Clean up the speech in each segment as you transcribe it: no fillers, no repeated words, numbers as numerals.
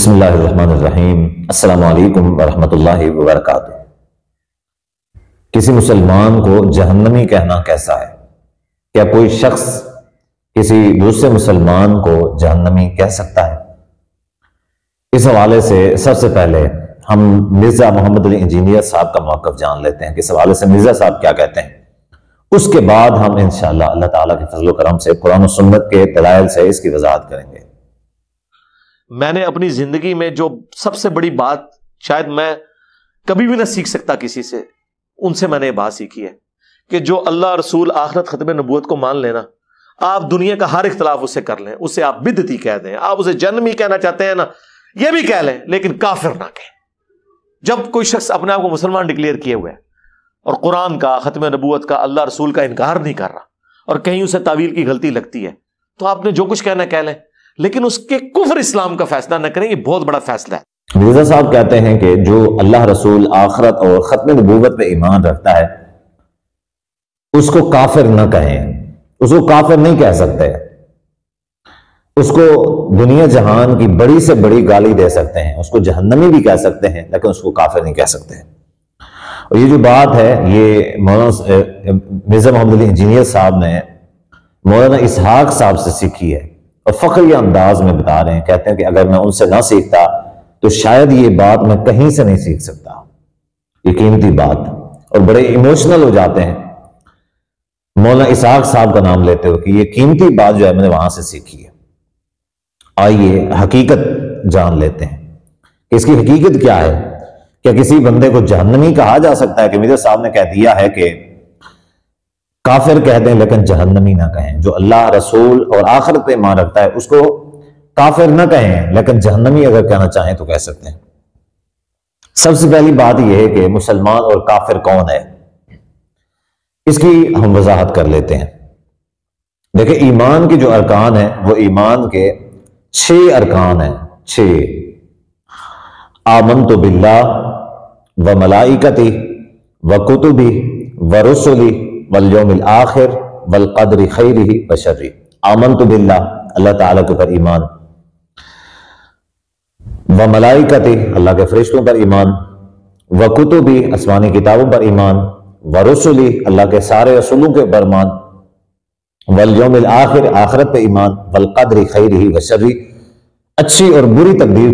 بسم اللہ الرحمن الرحیم۔ السلام علیکم ورحمۃ اللہ وبرکاتہ۔ کسی مسلمان کو جہنمی کہنا کیسا ہے؟ کیا کوئی شخص کسی دوسرے مسلمان کو جہنمی کہہ سکتا ہے؟ اس حوالے سے سب سے پہلے ہم مرزا محمد علی انجینئر صاحب کا موقف جان لیتے ہیں کہ اس حوالے سے مرزا صاحب کیا کہتے ہیں۔ اس کے بعد ہم انشاءاللہ اللہ تعالیٰ کے فضل و کرم سے قرآن و سنت کے دلائل سے اس کی وضاحت کریں گے۔ میں نے اپنی زندگی میں جو سب سے بڑی بات شاید میں کبھی بھی نہ سیکھ سکتا کسی سے، ان سے میں نے یہ بات سیکھی ہے کہ جو اللہ رسول آخرت ختم نبوت کو مان لینا، آپ دنیا کا ہر اختلاف اسے کر لیں، اسے آپ بدعتی کہہ دیں، آپ اسے جہنمی کہنا چاہتے ہیں نا یہ بھی کہہ لیں، لیکن کافر نہ کہیں۔ جب کوئی شخص اپنے آپ کو مسلمان ڈکلیئر کیے ہوئے اور قرآن کا، ختم نبوت کا، اللہ رسول کا انکار نہیں کر رہا اور کہیں اسے تعویل کی غلطی لگتی ہے، تو آپ نے جو کچھ کہنا کہہ لیں، لیکن اس کے کفر اسلام کا فیصلہ نہ کریں۔ یہ بہت بڑا فیصلہ ہے۔ مرزا صاحب کہتے ہیں کہ جو اللہ رسول آخرت اور ختم نبوت پہ ایمان رکھتا ہے اس کو کافر نہ کہیں، اس کو کافر نہیں کہہ سکتے، اس کو دنیا جہان کی بڑی سے بڑی گالی دے سکتے ہیں، اس کو جہنمی بھی کہہ سکتے ہیں، لیکن اس کو کافر نہیں کہہ سکتے۔ اور یہ جو بات ہے یہ مولانا مرزا محمد علی انجینئر صاحب نے مولانا اسحاق صاحب سے سیکھی ہے، اور فخریہ انداز میں بتا رہے ہیں، کہتے ہیں کہ اگر میں ان سے نہ سیکھتا تو شاید یہ بات میں کہیں سے نہیں سیکھ سکتا، یہ قیمتی بات، اور بڑے ایموشنل ہو جاتے ہیں مولانا اسحاق صاحب کا نام لیتے ہو کہ یہ قیمتی بات جو ہے میں نے وہاں سے سیکھی ہے۔ آئیے حقیقت جان لیتے ہیں کہ اس کی حقیقت کیا ہے۔ کیا کسی بندے کو جہنمی کہا جا سکتا ہے؟ کہ میرے صاحب نے کہہ دیا ہے کہ کافر کہہ دیں لیکن جہنمی نہ کہیں۔ جو اللہ رسول اور آخرت پہ ایمان رکھتا ہے اس کو کافر نہ کہیں، لیکن جہنمی اگر کہنا چاہیں تو کہہ سکتے ہیں۔ سب سے پہلی بات یہ ہے کہ مسلمان اور کافر کون ہے، اس کی ہم وضاحت کر لیتے ہیں۔ دیکھیں ایمان کے جو ارکان ہیں وہ ایمان کے 6 ارکان ہیں، 6۔ آمنت باللہ و ملائکتی و کتبی و رسلی والیوم الآخر والقدر خیرہ و شرہ۔ آمنت باللہ، اللہ تعالیٰ کے پر ایمان، و ملائکتی، اللہ کے فرشتوں پر ایمان، و کتبی، آسمانی کتابوں پر ایمان، و رسلی، اللہ کے سارے رسولوں کے پر ایمان، والیوم الآخر، آخرت پہ ایمان، والقدر خیرہ و شرہ، اچھی اور بری تقدیر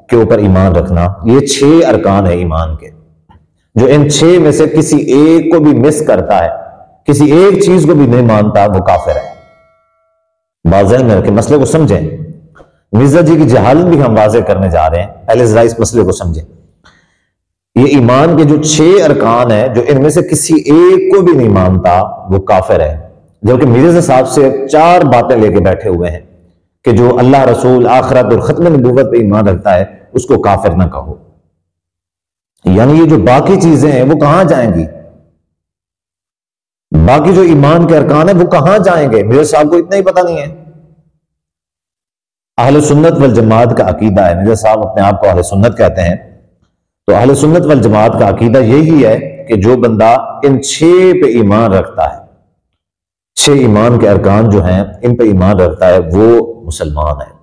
کے اوپر ایمان رکھنا۔ یہ 6 ارکان ہیں ایمان کے۔ جو ان 6 میں سے کسی ایک کو بھی مس کرتا ہے، کسی ایک چیز کو بھی نہیں مانتا، وہ کافر ہے۔ واضح میں رکھیں، مسئلے کو سمجھیں۔ مرزا جی کی جہالت بھی ہم واضح کرنے جا رہے ہیں، پہلے ذرا اس مسئلے کو سمجھیں۔ یہ ایمان کے جو 6 ارکان ہیں، جو ان میں سے کسی ایک کو بھی نہیں مانتا وہ کافر ہے۔ جبکہ مرزا صاحب سے 4 باتیں لے کے بیٹھے ہوئے ہیں کہ جو اللہ رسول آخرت اور ختم نبوت پہ ایمان رکھتا ہے اس کو کافر نہ کہو۔ یعنی یہ جو باقی چیزیں ہیں وہ کہاں جائیں گی؟ باقی جو ایمان کے ارکان ہیں وہ کہاں جائیں گے؟ میرے صاحب کو اتنا ہی پتہ نہیں ہے۔ اہل سنت والجماعت کا عقیدہ ہے، میرے صاحب اپنے آپ کو اہل سنت کہتے ہیں، تو اہل سنت والجماعت کا عقیدہ یہی ہے کہ جو بندہ ان 6 پہ ایمان رکھتا ہے، 6 ایمان کے ارکان جو ہیں ان پہ ایمان رکھتا ہے، وہ مسلمان ہے۔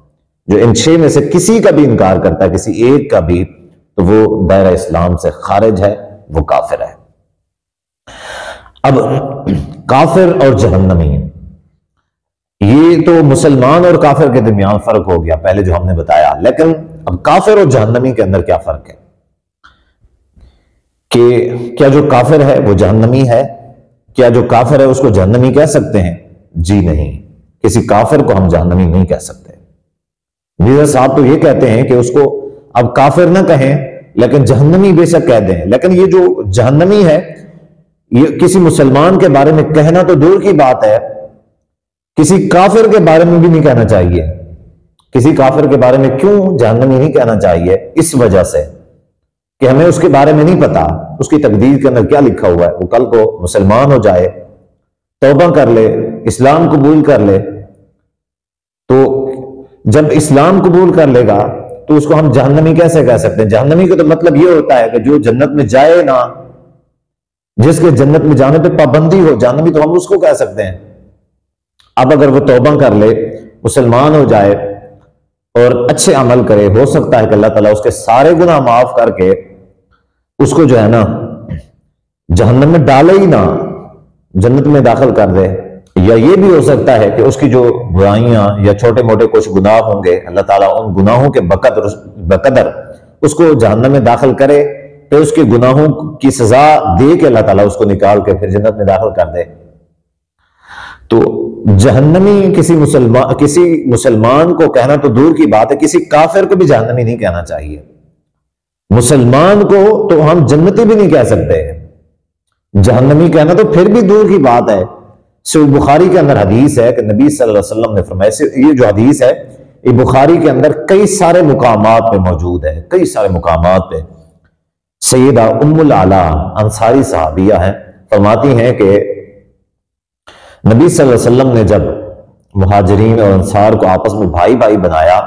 جو ان 6 میں سے کسی کا بھی انکار کرتا ہے، کسی ایک کا بھی، تو وہ دائرہ اسلام سے خارج ہے، وہ کافر ہے۔ اب کافر اور جہنمی، یہ تو مسلمان اور کافر کے درمیان فرق ہو گیا پہلے جو ہم نے بتایا، لیکن اب کافر اور جہنمی کے اندر کیا فرق ہے؟ کہ کیا جو کافر ہے وہ جہنمی ہے؟ کیا جو کافر ہے اس کو جہنمی کہہ سکتے ہیں؟ جی نہیں، کسی کافر کو ہم جہنمی نہیں کہہ سکتے۔ مرزا صاحب تو یہ کہتے ہیں کہ اس کو اب کافر نہ کہیں لیکن جہنمی بے شک کہہ دیں، لیکن یہ جو جہنمی ہے یہ کسی مسلمان کے بارے میں کہنا تو دور کی بات ہے، کسی کافر کے بارے میں بھی نہیں کہنا چاہیے۔ کسی کافر کے بارے میں کیوں جہنمی نہیں کہنا چاہیے؟ اس وجہ سے کہ ہمیں اس کے بارے میں نہیں پتا اس کی تقدیر کے اندر کیا لکھا ہوا ہے۔ وہ کل کو مسلمان ہو جائے، توبہ کر لے، اسلام قبول کر لے، تو جب اسلام قبول کر لے گا تو اس کو ہم جہنمی کیسے کہہ سکتے ہیں؟ جہنمی کا تو مطلب یہ ہوتا ہے کہ جو جنت میں جائے نہ، جس کے جنت میں جانے پہ پابندی ہو، جہنمی تو ہم اس کو کہہ سکتے ہیں۔ اب اگر وہ توبہ کر لے، مسلمان ہو جائے، اور اچھے عمل کرے، ہو سکتا ہے کہ اللہ تعالیٰ اس کے سارے گناہ معاف کر کے اس کو جو ہے نا جہنم میں ڈالے ہی نہ، جنت میں داخل کر دے۔ یا یہ بھی ہو سکتا ہے کہ اس کی جو برائیاں یا چھوٹے موٹے کچھ گناہ ہوں گے، اللہ تعالیٰ ان گناہوں کے بقدر اس کو جہنم میں داخل کرے، پھر اس کے گناہوں کی سزا دے کے اللہ تعالیٰ اس کو نکال کے پھر جنت میں داخل کر دے۔ تو جہنمی کسی مسلمان کو کہنا تو دور کی بات ہے، کسی کافر کو بھی جہنمی نہیں کہنا چاہیے۔ مسلمان کو تو ہم جنتی بھی نہیں کہہ سکتے، جہنمی کہنا تو پھر بھی دور کی بات ہے۔ صحیح بخاری کے اندر حدیث ہے کہ نبی صلی اللہ علیہ وسلم نے فرمایا، یہ جو حدیث ہے یہ بخاری کے اندر کئی سارے مقامات پہ موجود ہے، کئی سارے مقامات پہ۔ سیدہ ام العلا انصاری صحابیہ ہیں، فرماتی ہیں کہ نبی صلی اللہ علیہ وسلم نے جب مہاجرین اور انصار کو آپس میں بھائی بھائی بنایا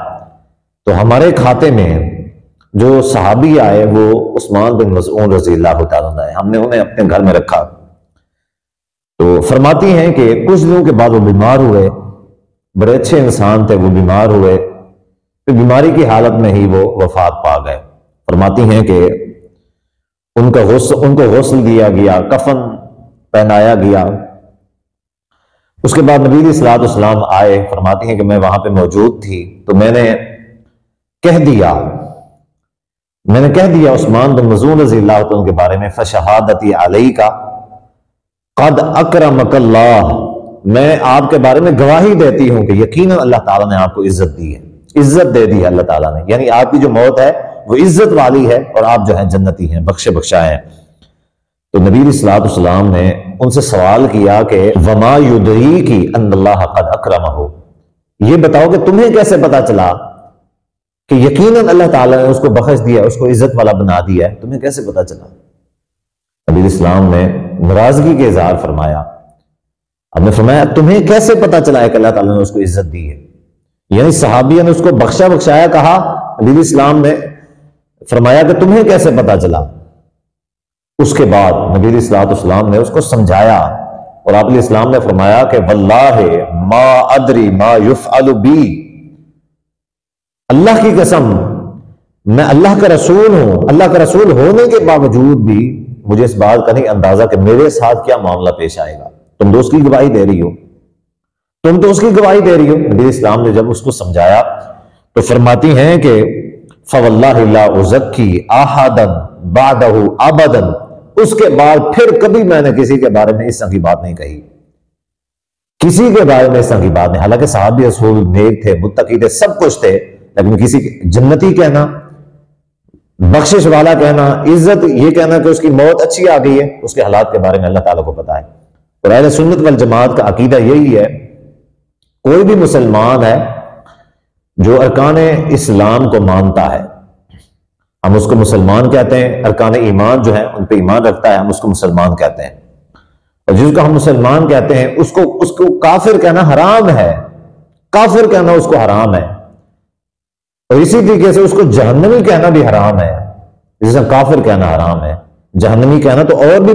تو ہمارے کھاتے میں جو صحابی آئے وہ عثمان بن مظعون رضی اللہ تعالیٰ عنہ ہے، ہم نے انہیں اپنے گھر میں رکھا۔ تو فرماتی ہیں کہ کچھ دنوں کے بعد وہ بیمار ہوئے، بڑے اچھے انسان تھے، وہ بیمار ہوئے، پھر بیماری کی حالت میں ہی وہ وفات پا گئے۔ فرماتی ہیں کہ ان کو غسل دیا گیا، کفن پہنایا گیا۔ اس کے بعد نبی علیہ الصلوۃ والسلام آئے، فرماتی ہیں کہ میں وہاں پہ موجود تھی تو میں نے کہہ دیا عثمان بن مظعون رضی اللہ عنہ کے بارے میں، فشہادتی علیک قد اکرمک اللہ، میں آپ کے بارے میں گواہی دیتی ہوں کہ یقیناً اللہ تعالیٰ نے آپ کو عزت دی ہے، عزت دے دی ہے اللہ تعالیٰ نے، یعنی آپ کی جو موت ہے وہ عزت والی ہے اور آپ جو ہیں جنتی ہیں، بخشے بخشائے ہیں۔ تو نبی علیہ الصلوۃ والسلام نے ان سے سوال کیا کہ وما یدریک ان اللہ قد اکرمہ، یہ بتاؤ کہ تمہیں کیسے پتا چلا کہ یقیناً اللہ تعالیٰ نے اس کو بخش دیا، اس کو عزت والا بنا دیا ہے، تمہیں کیسے پتا چلا؟ نبی علیہ السلام نے ناراضگی کے اظہار فرمایا، اب نے فرمایا تمہیں کیسے پتا چلا ہے کہ اللہ تعالیٰ نے اس کو عزت دی ہے؟ یعنی صحابیہ نے اس کو بخشا بخشایا کہا، نبی علیہ السلام نے فرمایا کہ تمہیں کیسے پتا چلا؟ اس کے بعد نبی علیہ الصلوۃ والسلام نے اس کو سمجھایا اور آپ علیہ السلام نے فرمایا کہ واللہ ما ادری ما یفعل بی، اللہ کی قسم میں اللہ کا رسول ہوں، اللہ کا رسول ہونے کے باوجود بھی مجھے اس بات کا نہیں اندازہ کہ میرے ساتھ کیا معاملہ پیش آئے گا۔ تم تو اس کی گواہی دے رہی ہو، نبی اسلام نے جب اس کو سمجھایا تو فرماتی ہیں کہ فواللہ لا ازکی احدا بعدہ ابدا، اس کے بعد پھر کبھی میں نے کسی کے بارے میں اس طرح کی بات نہیں کہی، کسی کے بارے میں اس طرح کی بات نہیں۔ حالانکہ صحابی رسول نیک تھے، متقی تھے، سب کچھ تھے، لیکن کسی جنتی کہنا، بخشش والا کہنا، عزت یہ کہنا کہ اس کی موت اچھی آ گئی ہے، اس کے حالات کے بارے میں اللہ تعالیٰ کو پتا ہے۔ اور اہل سنت والجماعت کا عقیدہ یہی ہے، کوئی بھی مسلمان ہے جو ارکان اسلام کو مانتا ہے ہم اس کو مسلمان کہتے ہیں، ارکان ایمان جو ہیں ان پہ ایمان رکھتا ہے ہم اس کو مسلمان کہتے ہیں، اور جس کو ہم مسلمان کہتے ہیں اس کو کافر کہنا حرام ہے، کافر کہنا اس کو حرام ہے، اور اسی طریقے سے اس کو جہنمی کہنا بھی حرام ہے، جسے کافر کہنا حرام ہے۔ جہنمی کہنا تو اور بھی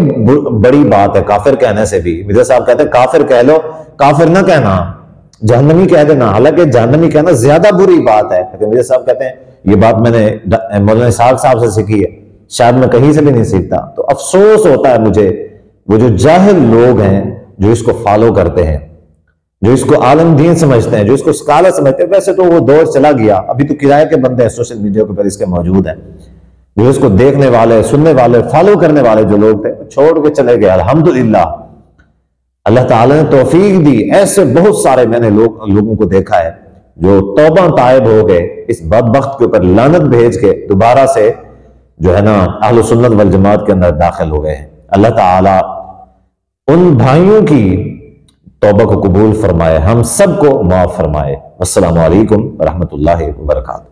بڑی بات ہے، کافر کہنے سے بھی۔ مرزا صاحب کہتے ہیں کافر کہہ لو، کافر نہ کہنا، جہنمی کہہ دینا، حالانکہ جہنمی کہنا زیادہ بری بات ہے۔ لیکن مرزا صاحب کہتے ہیں یہ بات میں نے مولانا اسحاق صاحب سے سیکھی ہے، شاید میں کہیں سے بھی نہیں سیکھتا۔ تو افسوس ہوتا ہے مجھے وہ جو جاہل لوگ ہیں جو اس کو فالو کرتے ہیں، جو اس کو عالم دین سمجھتے ہیں، جو اس کو اسکالر سمجھتے ہیں۔ ویسے تو وہ دور چلا گیا، ابھی تو کرایہ کے بندے ہیں سوشل میڈیا کے اوپر اس کے موجود ہیں، جو اس کو دیکھنے والے، سننے والے، فالو کرنے والے جو لوگ تھے چھوڑ کے چلے گئے۔ الحمدللہ اللہ تعالیٰ نے توفیق دی، ایسے بہت سارے میں نے لوگوں کو دیکھا ہے جو توبہ طائب ہو گئے، اس بدبخت کے اوپر لعنت بھیج کے دوبارہ سے جو ہے نا اہل سنت والجماعت کے اندر داخل ہو گئے ہیں۔ اللہ تعالیٰ ان بھائیوں کی توبہ کو قبول فرمائے، ہم سب کو معاف فرمائے۔ السلام علیکم ورحمۃ اللہ وبرکاتہ۔